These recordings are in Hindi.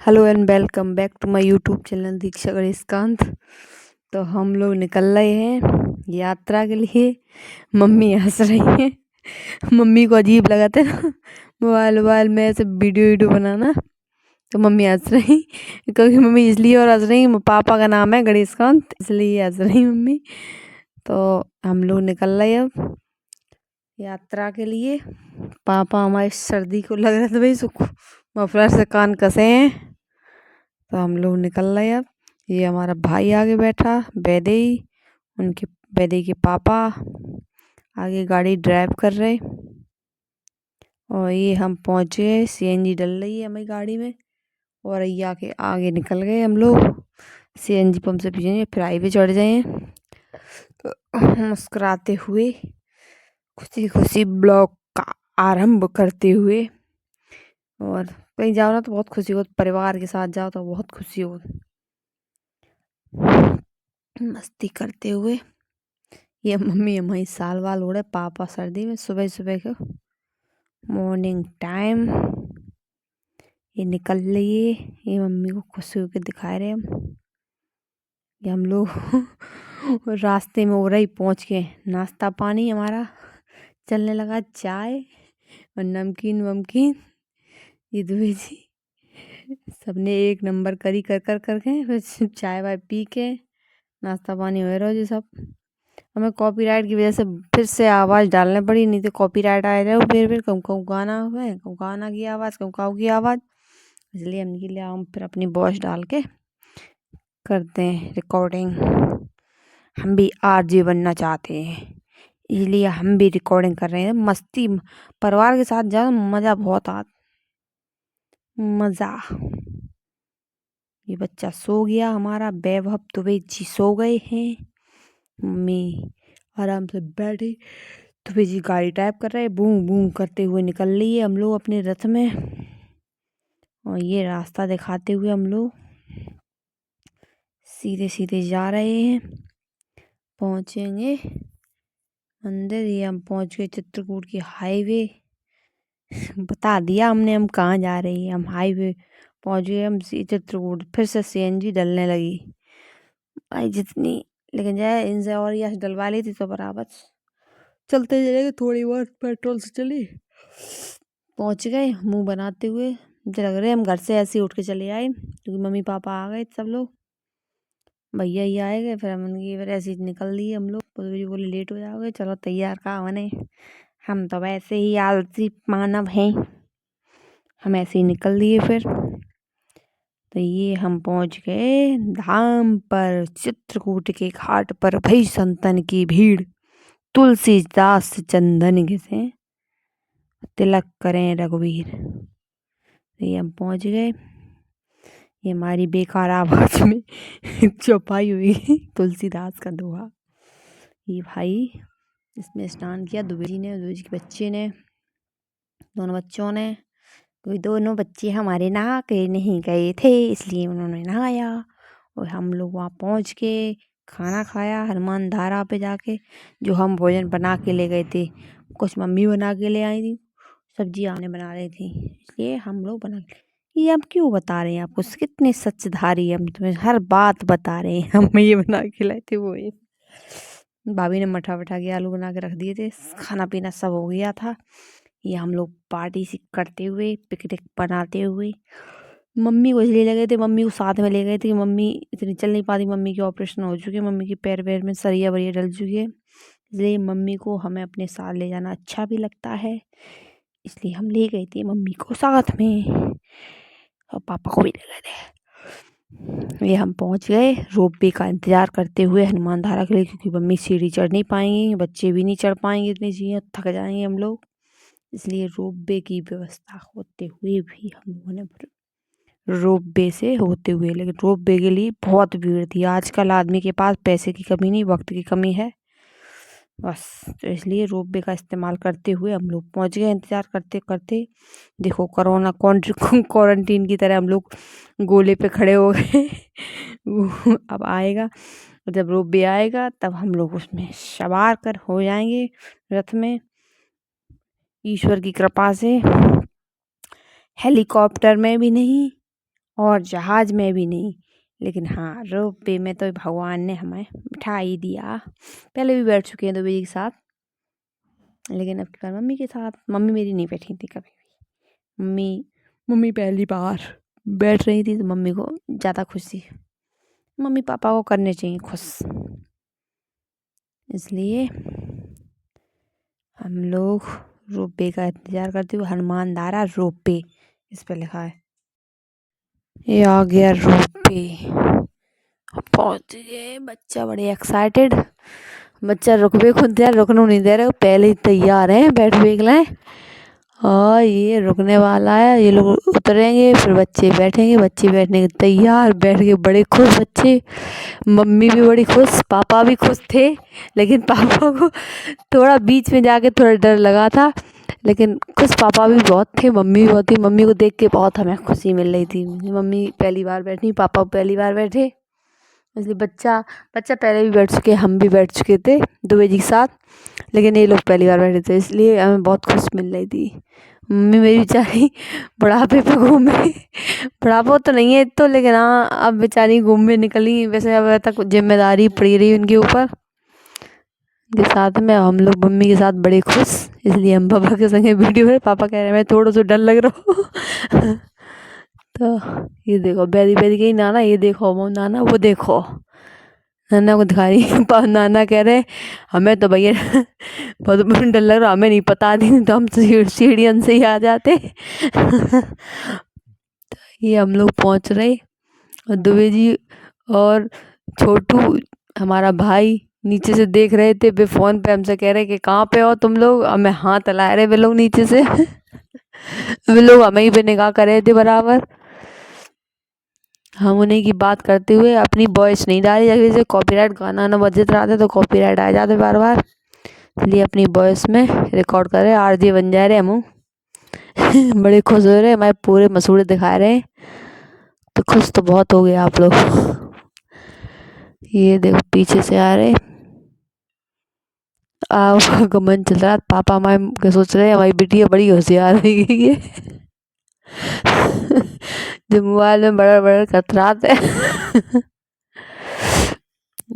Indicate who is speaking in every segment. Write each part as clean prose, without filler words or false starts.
Speaker 1: Hello and welcome back to my YouTube channel Diksha Ganeshkant. तो हम लोग निकल रहे हैं यात्रा के लिए। मम्मी हंस रही हैं। मम्मी को अजीब लगा था ना मोबाइल में ऐसे वीडियो बनाना, तो मम्मी हंस रही। क्योंकि मम्मी इसलिए और हंस रही, पापा का नाम है गणेशकांत, इसलिए हंस रही मम्मी। तो हम लोग निकल रहे हैं अब यात्रा के लिए। पापा हमारे सर्दी को लग रहा था भाई, सुख मफलर से कान कसे हैं। तो हम लोग निकल रहे हैं अब। ये हमारा भाई आगे बैठा, वैदेही, उनके वैदेही के पापा आगे गाड़ी ड्राइव कर रहे। और ये हम पहुँच गए, सीएनजी डल रही है हमारी गाड़ी में। और ये आके आगे निकल गए हम लोग, सीएनजी पंप से पीछे फिर हाईवे चढ़ जाए। तो मुस्कुराते हुए खुशी खुशी ब्लॉग का आरंभ करते हुए। और कहीं जाओ ना तो बहुत खुशी हो, परिवार के साथ जाओ तो बहुत खुशी हो। मस्ती करते हुए ये मम्मी हमारी साल वाल उड़े, पापा सर्दी में सुबह सुबह को मॉर्निंग टाइम ये निकल रही है। ये मम्मी को खुशी होकर दिखा रहे हम। ये हम लोग रास्ते में हो रही पहुँच के नाश्ता पानी हमारा चलने लगा, चाय और नमकीन वमकीन। ये दुबे जी सबने एक नंबर करी कर कर करके फिर चाय वाय पी के नाश्ता पानी हो रहा जी सब। हमें कॉपीराइट की वजह से फिर से आवाज़ डालने पड़ी, नहीं तो कॉपीराइट आ रहा है फिर कहूँ कहूँ गाना है, कहूँ गाना की आवाज़, कहूँ काऊ की आवाज़। इसलिए हमने लिया हम फिर अपनी वॉइस डाल के करते हैं रिकॉर्डिंग। हम भी आरजे बनना चाहते हैं, इसलिए हम भी रिकॉर्डिंग कर रहे हैं। मस्ती परिवार के साथ जाओ, मज़ा बहुत आता, मज़ा। ये बच्चा सो गया हमारा, वैभव दुबे जी सो गए हैं। मम्मी आराम से बैठी, दुबे जी गाड़ी ड्राइव कर रहे, बूम बूम करते हुए निकल रही है हम लोग अपने रथ में। और ये रास्ता दिखाते हुए हम लोग सीधे सीधे जा रहे हैं, पहुँचेंगे मंदिर। ये हम पहुँच गए चित्रकूट की हाईवे। बता दिया हमने हम कहाँ जा रहे हैं, हम हाईवे पहुँच गए हम चित्रकूट। फिर से सीएनजी डलने लगी भाई जितनी, लेकिन जाए इनसे और यश डलवा ली थी तो बराबर चलते चलेंगे, थोड़ी बहुत पेट्रोल से चली। पहुँच गए मुंह बनाते हुए, मुझे लग रहा है हम घर से ऐसे ही उठ के चले आए, क्योंकि मम्मी पापा आ गए सब लोग, भैया ही आए गए। फिर हम उनकी फिर ऐसे ही निकल दिए हम लोग। बोले लेट हो जाओगे, चलो तैयार कहाँ बने, हम तो वैसे ही आलसी मानव हैं, हम ऐसे ही निकल दिए फिर। तो ये हम पहुंच गए धाम पर, चित्रकूट के घाट पर भई संतन की भीड़, तुलसीदास चंदन घिसे, तिलक करें रघुवीर। तो ये हम पहुंच गए। ये हमारी बेकार आवाज में चौपाई हुई तुलसीदास का दोहा। ये भाई इसमें स्नान किया दुबे जी ने, दुबे जी के बच्चे ने, दोनों बच्चों ने। क्योंकि दोनों बच्चे हमारे नहा के नहीं गए थे, इसलिए उन्होंने नहाया। और हम लोग वहाँ पहुँच के खाना खाया हनुमान धारा पे जाके, जो हम भोजन बना के ले गए थे। कुछ मम्मी बना के ले आई थी, सब्जी हमने बना रही थी, इसलिए हम लोग बना के। ये हम क्यों बता रहे हैं आपको, कितने सचधारी हम तुम्हें हर बात बता रहे हैं। हम ये बना के लाए थे, वो ये भाभी ने मठा वठा के आलू बना के रख दिए थे, खाना पीना सब हो गया था। ये हम लोग पार्टी सी करते हुए, पिकनिक बनाते हुए, मम्मी को इसलिए ले गए थे, मम्मी को साथ में ले गए थे कि मम्मी इतनी चल नहीं पाती, मम्मी की ऑपरेशन हो चुकी है, मम्मी की पैर वैर में सरिया वरिया डल चुकी है, इसलिए मम्मी को हमें अपने साथ ले जाना अच्छा भी लगता है, इसलिए हम ले गए थे मम्मी को साथ में, और पापा को भी ले गए थे। ये हम पहुंच गए रोपवे का इंतजार करते हुए हनुमान धारा के लिए, क्योंकि मम्मी सीढ़ी चढ़ नहीं पाएंगी, बच्चे भी नहीं चढ़ पाएंगे इतनी सीढ़ियाँ, थक जाएंगे हम लोग, इसलिए रोपवे की व्यवस्था होते हुए भी हम लोगों ने रोपवे से होते हुए, लेकिन रोपवे के लिए बहुत भीड़ थी। आजकल आदमी के पास पैसे की कमी नहीं, वक्त की कमी है बस, तो इसलिए रोपवे का इस्तेमाल करते हुए हम लोग पहुंच गए इंतज़ार करते करते। देखो कोरोना क्वारंटीन की तरह हम लोग गोले पे खड़े हो गए अब आएगा, जब रोपवे आएगा तब हम लोग उसमें सवार कर हो जाएंगे रथ में, ईश्वर की कृपा से। हेलीकॉप्टर में भी नहीं और जहाज में भी नहीं। लेकिन हाँ, रोपवे में तो भगवान ने हमें बिठा ही दिया। पहले भी बैठ चुके हैं दुबे जी के साथ, लेकिन अब की बार मम्मी के साथ। मम्मी मेरी नहीं बैठी थी कभी भी। मम्मी पहली बार बैठ रही थी तो मम्मी को ज़्यादा खुशी। मम्मी पापा को करने चाहिए खुश, इसलिए हम लोग रोपवे का इंतज़ार करते हुए, हनुमान धारा रोपवे इस पे लिखा है। ये आ गया रोपवे, पहुंच गए। बच्चा बड़े एक्साइटेड, बच्चा रुकवे खुद यार, रुकने नहीं दे रहे, पहले ही तैयार हैं बैठने के लिए। और ये रुकने वाला है, ये लोग उतरेंगे फिर बच्चे बैठेंगे, बच्चे बैठने के तैयार, बैठ के बड़े खुश बच्चे। मम्मी भी बड़ी खुश, पापा भी खुश थे, लेकिन पापा को थोड़ा बीच में जाके थोड़ा डर लगा था, लेकिन खुश पापा भी बहुत थे, मम्मी भी बहुत थी। मम्मी को देख के बहुत हमें खुशी मिल रही थी, मम्मी पहली बार बैठी, पापा पहली बार बैठे, इसलिए बच्चा पहले भी बैठ चुके, हम भी बैठ चुके थे दुबे जी के साथ, लेकिन ये लोग पहली बार बैठे थे, इसलिए हमें बहुत खुश मिल रही थी। मम्मी मेरी बेचारी बुढ़ापे पे घूमे, बुढ़ापा तो नहीं है तो, लेकिन हाँ अब बेचारी घूमने निकली। वैसे अब तक जिम्मेदारी पड़ी रही उनके ऊपर के साथ में। हम लोग मम्मी के साथ बड़े खुश, इसलिए हम पापा के संगे वीडियो में, पापा कह रहे हैं मैं थोड़ा सा डर लग रहा हूँ। तो ये देखो बैरी बैरी गई नाना, ये देखो वो नाना, वो देखो नाना को दिखा रही। नाना कह रहे हमें तो भैया बहुत डर लग रहा, हमें नहीं पता थी तो हम सीढ़ियन से ही आ जाते। तो ये हम लोग पहुंच रहे, और दुबे जी और छोटू हमारा भाई नीचे से देख रहे थे, वे फ़ोन पे हमसे कह रहे कि कहाँ पे हो तुम लोग। हमें हाथ हिला रहे वे लोग नीचे से। वे लोग हमें ही पे निगाह कर रहे थे बराबर। हम उन्हीं की बात करते हुए अपनी वॉइस नहीं डाली, जैसे कॉपीराइट गाना ना बजत रहा था तो कॉपीराइट आ जाते बार बार, इसलिए अपनी वॉइस में रिकॉर्ड कर रहे। आरजे बन जा रहे हम। बड़े खुश हो रहे, हमारे पूरे मसूड़े दिखा रहे हैं, तो खुश तो बहुत हो गए आप लोग। ये देखो पीछे से आ रहे, गमन चल रहा। पापा हमारे सोच रहे हमारी बिटिया बड़ी होशियार है ये। जो मोबाइल में बड़ा बड़ा कतराते।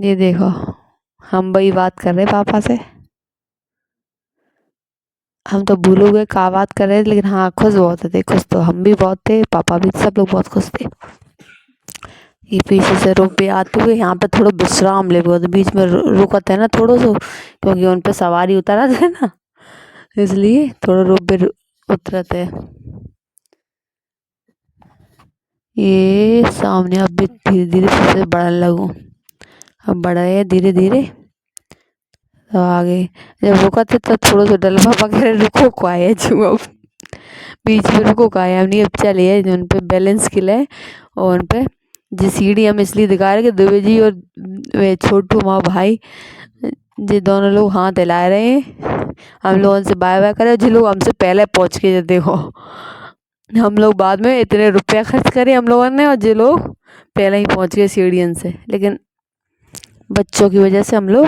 Speaker 1: ये देखो हम वही बात कर रहे पापा से, हम तो भूल गए क्या बात कर रहे थे, लेकिन हाँ खुश बहुत थे। खुश तो हम भी बहुत थे, पापा भी, सब लोग बहुत खुश थे। ये पीछे से रोपवे आते हुए यहाँ पे थोड़ा विश्राम ले, बहुत बीच में रुका थे ना थोड़ा सा, क्योंकि उन पे सवारी उतरा थे ना, इसलिए थोड़ा रोपवे उतरा थे। ये सामने अब भी धीरे धीरे फिर से बढ़ने लगूँ, अब बढ़ रहे हैं धीरे धीरे। तो आगे जब रुका थे तो थोड़ा सा डल, पापा कह रहे रुको को आए जो, अब बीच में रुको को आए हमने, अब चले है उन पे बैलेंस के लिए। और उन पे जी सीढ़ी हम इसलिए दिखा रहे कि दुबे जी और वे छोटू माँ भाई जी दोनों लोग हाथ हिला रहे हैं, हम लोगों से बाय बाय करे। जो लोग हमसे पहले पहुँच के, देखो हम लोग बाद में इतने रुपया खर्च करे हम लोगों ने, और जो लोग पहले ही पहुँच गए सीढ़ियन से, लेकिन बच्चों की वजह से हम लोग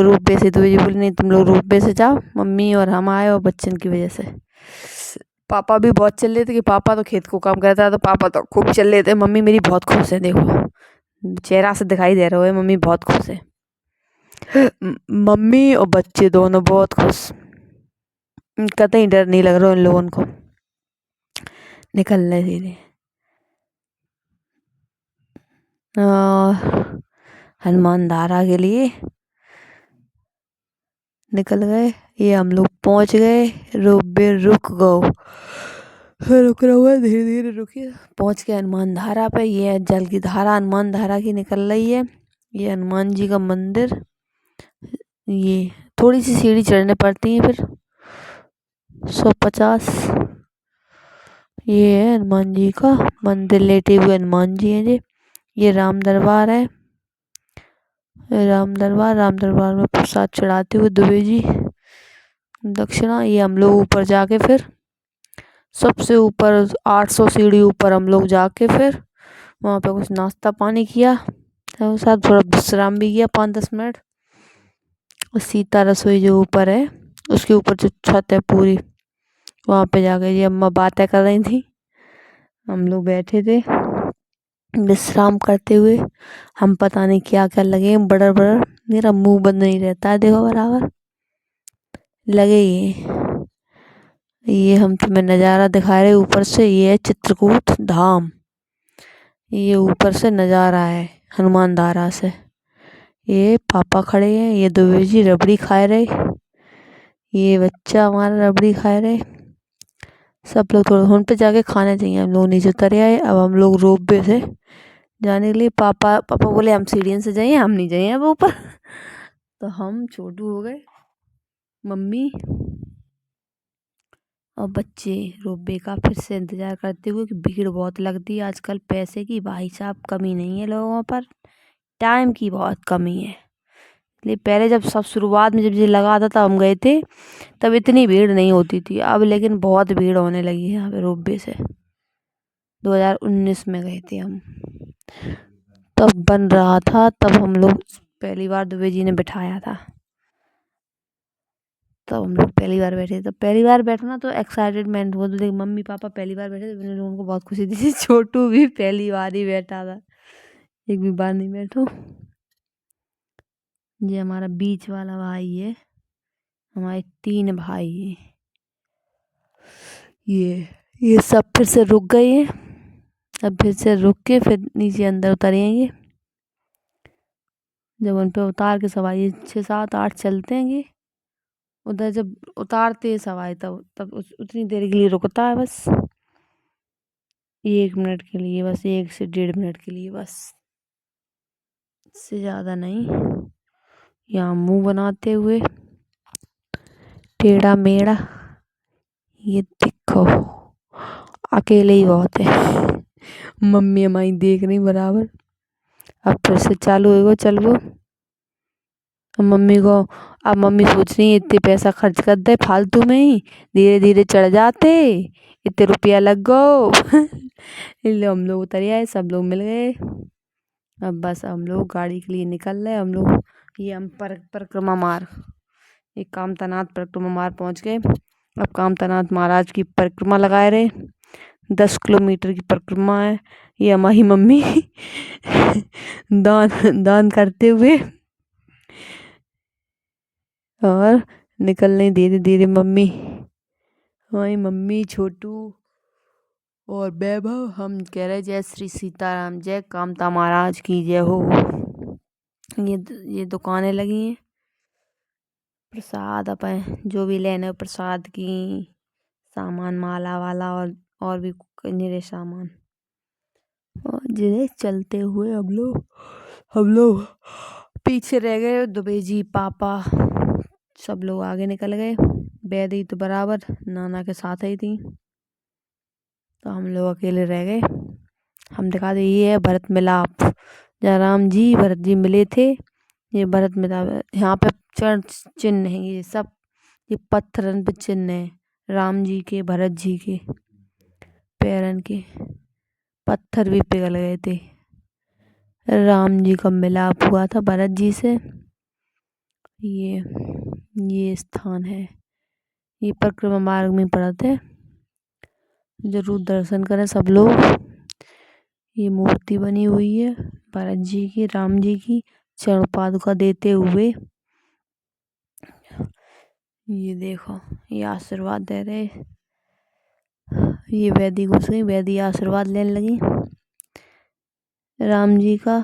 Speaker 1: रोपवे से, तो ये बोले नहीं तुम लोग रोपवे से जाओ, मम्मी और हम आए, और बच्चन की वजह से। पापा भी बहुत चल रहे थे, कि पापा तो खेत को काम करता है, तो पापा तो खूब चल रहे थे। मम्मी मेरी बहुत खुश है, देखो चेहरा से दिखाई दे रहा है मम्मी बहुत खुश है। मम्मी और बच्चे दोनों बहुत खुश, कतई डर नहीं लग रहा उन लोगों को निकलने के लिए। हनुमान धारा के लिए निकल गए। ये हम लोग पहुंच गए, रोपवे रुक गओ, रुक रहा हुआ धीरे धीरे रुके, पहुंच के हनुमान धारा पे। ये जल की धारा हनुमान धारा की निकल रही है। ये हनुमान जी का मंदिर, ये थोड़ी सी सीढ़ी चढ़ने पड़ती है, फिर 150। ये है हनुमान जी का मंदिर, लेटे हुए हनुमान जी हैं जी। ये राम दरबार है, राम दरबार में प्रसाद चढ़ाते हुए दुबे जी दक्षिणा। ये हम लोग ऊपर जाके फिर सबसे ऊपर 800 सीढ़ी ऊपर हम लोग जाके फिर वहाँ पे कुछ नाश्ता पानी किया, तो साथ थोड़ा विश्राम भी किया 5-10 मिनट। और सीता रसोई जो ऊपर है, उसके ऊपर जो छत है पूरी, वहाँ पे जाके ये अम्मा बातें कर रही थी, हम लोग बैठे थे विश्राम करते हुए। हम पता नहीं क्या क्या लगे बड़र बड़र, मेरा मुंह बंद नहीं रहता है देखो बराबर लगे ये हम तुम्हें नज़ारा दिखा रहे ऊपर से। ये है चित्रकूट धाम, ये ऊपर से नज़ारा है हनुमान धारा से। ये पापा खड़े हैं, ये दुबे जी रबड़ी खा रहे, ये बच्चा हमारा रबड़ी खा रहे। सब लोग थोड़ा उन पे जाके खाना चाहिए। हम लोग नीचे उतर आए। अब हम लोग रोपवे से जाने के लिए पापा बोले हम सीढ़ियों से जाइए, हम नहीं जाइए अब ऊपर। तो हम छोटू हो गए, मम्मी और बच्चे रोपवे का फिर से इंतजार करते हुए कि भीड़ बहुत लगती है आजकल। पैसे की भाई साहब कमी नहीं है लोगों पर, टाइम की बहुत कमी है। इसलिए पहले जब सब शुरुआत में जब ये लगा था तब हम गए थे, तब इतनी भीड़ नहीं होती थी। अब लेकिन बहुत भीड़ होने लगी है यहाँ पे रोपवे से। 2019 में गए थे हम, तब बन रहा था, तब हम लोग पहली बार दुबे जी ने बिठाया था, तब हम लोग पहली बार बैठे। तो पहली बार बैठना तो एक्साइटेडमेंट हुआ। तो देख मम्मी पापा पहली बार बैठे तो उन लोगों को बहुत खुशी थी। छोटू भी पहली बार ही बैठा था, एक भी बार नहीं बैठो। ये हमारा बीच वाला भाई है, हमारे 3 भाई हैं। ये सब फिर से रुक गए हैं। अब फिर से रुक के फिर नीचे अंदर उतरेंगे। जब उन पे उतार के सवाई 6 7 8 चलते हैं। उधर जब उतारते हैं सवाई तब उतनी देर के लिए रुकता है बस, 1 मिनट के लिए बस, 1 से 1.5 मिनट के लिए बस, इससे ज़्यादा नहीं। यहाँ मुंह बनाते हुए टेढ़ा मेढ़ा, ये देखो अकेले ही बहुत है। मम्मी हमारी देख रही बराबर। अब फिर से चालू होगा चलबो। अब मम्मी सोच रही है इतने पैसा खर्च कर दे फालतू में ही, धीरे धीरे चढ़ जाते, इतने रुपया लग गो। इसलिए हम लोग उतर आए, सब लोग मिल गए। अब बस हम लोग गाड़ी के लिए निकल रहे हम लोग। ये हम परिक्रमा मार्ग, ये कामतानाथ परिक्रमा मार्ग पहुँच गए। अब कामतानाथ महाराज की परिक्रमा लगाए रहे, 10 किलोमीटर की परिक्रमा है। ये हमारी मम्मी दान करते हुए और निकल रही धीरे धीरे मम्मी, हमारी मम्मी छोटू और वैभव। हम कह रहे जय श्री सीताराम, जय कामता महाराज की जय हो। ये दुकानें लगी हैं, प्रसाद अपन जो भी लेने प्रसाद की सामान, माला वाला और भी निरे सामान। और जिन्हें चलते हुए हम लोग पीछे रह गए। दुबे जी पापा सब लोग आगे निकल गए। बैदी तो बराबर नाना के साथ ही थी, तो हम लोग अकेले रह गए। हम दिखा दे ये है भरत मिलाप, जहाँ राम जी भरत जी मिले थे। ये भरत मिलाप, यहाँ पे चरण चिन्ह है, ये सब ये पत्थरन पे चिन्ह है राम जी के भरत जी के पैरन के। पत्थर भी पिघल गए थे, राम जी का मिलाप हुआ था भरत जी से। ये स्थान है, ये परिक्रमा मार्ग में पड़ते हैं, जरूर दर्शन करें सब लोग। ये मूर्ति बनी हुई है भरत जी की, राम जी की चरण पादुका देते हुए। ये देखो ये आशीर्वाद दे रहे, ये वैदी घुस गई, वैदी आशीर्वाद लेने लगी राम जी का।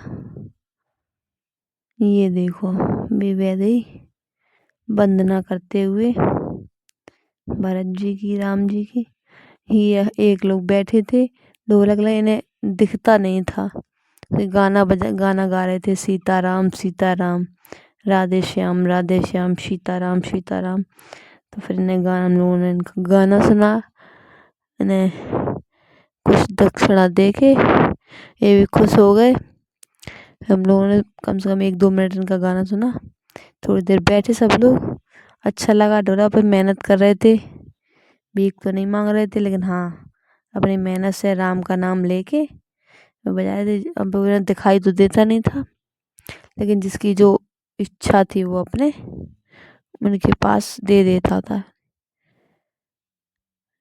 Speaker 1: ये देखो भी वैदी वंदना करते हुए भरत जी की, राम जी की। ये एक लोग बैठे थे ढोलक लगे, इन्हें दिखता नहीं था, गाना गा रहे थे सीताराम सीताराम राधे श्याम सीताराम सीताराम। तो फिर इन्हें गाना, हम लोगों ने इनका गाना सुना, इन्हें कुछ दक्षिणा दे के ये भी खुश हो गए। हम लोगों ने कम से कम 1-2 मिनट इनका गाना सुना, थोड़ी देर बैठे सब लोग, अच्छा लगा। ढोलक पर मेहनत कर रहे थे, भीख तो नहीं मांग रहे थे, लेकिन हाँ अपनी मेहनत से राम का नाम लेके बजा रहे थे। अब उन्हें दिखाई तो देता नहीं था, लेकिन जिसकी जो इच्छा थी वो अपने उनके पास दे देता था।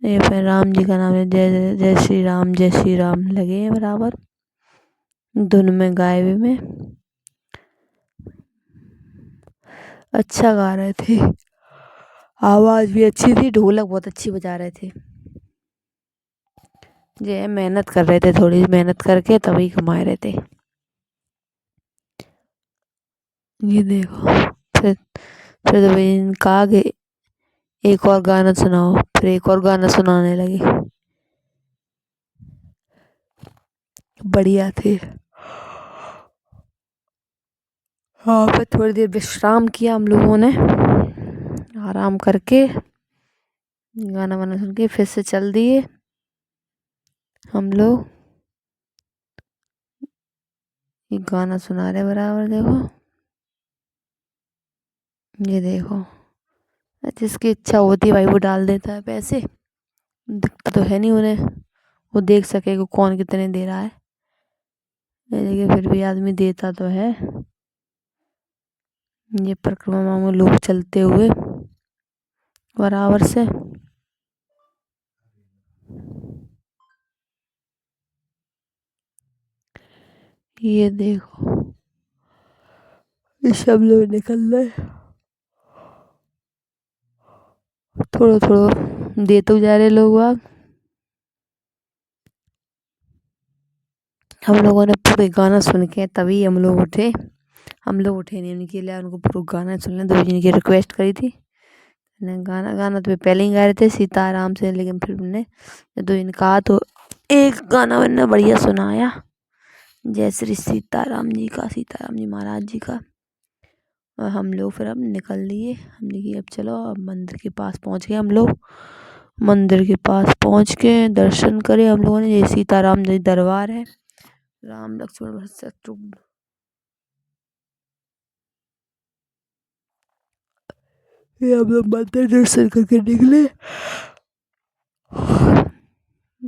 Speaker 1: ये फिर राम जी का नाम है, जय जय जय श्री राम लगे हैं बराबर धुन में गाए हुए में। अच्छा गा रहे थे, आवाज भी अच्छी थी, ढोलक बहुत अच्छी बजा रहे थे। ये मेहनत कर रहे थे, थोड़ी मेहनत करके तभी कमा रहे थे। ये देखो, फिर तो भाई कहा कि एक और गाना सुनाओ, फिर एक और गाना सुनाने लगे। बढ़िया थे। हाँ, फिर थोड़ी देर विश्राम किया हम लोगों ने, आराम करके गाना वाना सुन के फिर से चल दिए हम लोग। ये गाना सुना रहे बराबर, देखो ये देखो, जिसकी इच्छा होती है भाई वो डाल देता है पैसे, दिक्कत तो है नहीं उन्हें, वो देख सके कि कौन कितने दे रहा है, लेकिन फिर भी आदमी देता तो है। ये परिक्रमा में लोग चलते हुए बराबर से। ये देखो, ये सब लोग निकल रहे, थोड़ा थोड़ा देते जा रहे लोग बाग। हम लोगों ने पूरे गाना सुन के तभी हम लोग उठे। हम लोग उठे नहीं, उनके लिए उनको पूरा गाना सुनने दो जी की रिक्वेस्ट करी थी। गाना गाना तो पहले ही गा रहे थे सीताराम से, लेकिन फिर हमने दो दिन कहा तो एक गाना मैंने बढ़िया सुनाया, जय श्री सीताराम जी का, सीताराम जी महाराज जी का। और हम लोग फिर अब निकल लिए, हमने कि अब चलो, अब मंदिर के पास पहुंच गए हम लोग। मंदिर के पास पहुंच के दर्शन करे हम लोगों ने। ये सीताराम जी दरबार है, राम लक्ष्मण भरत शत्रुघ्न। ये हम लोग मंदिर दर्शन करके निकले,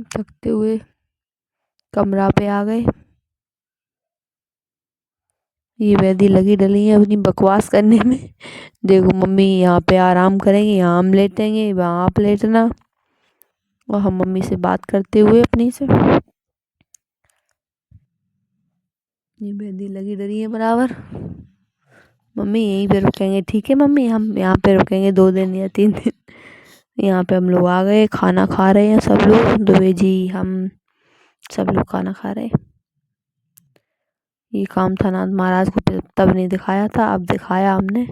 Speaker 1: थकते हुए कमरा पे आ गए। ये वैदी लगी डली है अपनी बकवास करने में। देखो मम्मी यहाँ पे आराम करेंगे, यहाँ हम लेटेंगे, वहाँ आप लेटना, और हम मम्मी से बात करते हुए अपनी से। ये वैदी लगी डली है बराबर। मम्मी यहीं पे रुकेंगे, ठीक है मम्मी, हम यहाँ पे रुकेंगे 2 दिन या 3 दिन। यहाँ पे हम लोग आ गए, खाना खा रहे हैं सब लोग, दुबे जी हम सब लोग खाना खा रहे हैं। ये कामथानाथ महाराज को तब नहीं दिखाया था, अब दिखाया हमने।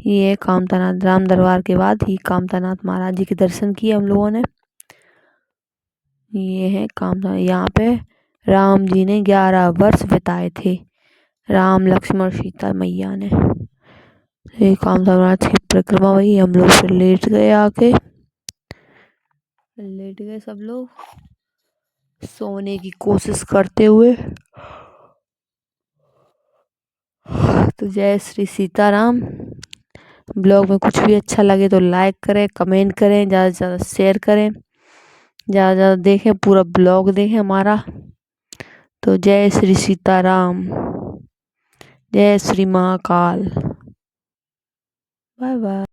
Speaker 1: ये कामथानाथ राम दरबार के बाद ही कामथानाथ महाराज जी के दर्शन किए हम लोगों ने। ये है कामथानाथ, यहाँ पे राम जी ने 11 वर्ष बिताए थे, राम लक्ष्मण सीता मैया ने। ये कामथानाथ की परिक्रमा हुई, हम लोग फिर लेट गए, आके लेट गए सब लोग सोने की कोशिश करते हुए। तो जय श्री सीताराम। ब्लॉग में कुछ भी अच्छा लगे तो लाइक करें, कमेंट करें, ज़्यादा से ज़्यादा शेयर करें, ज़्यादा से ज़्यादा देखें, पूरा ब्लॉग देखें हमारा। तो जय श्री सीताराम, जय श्री महाकाल, बाय बाय।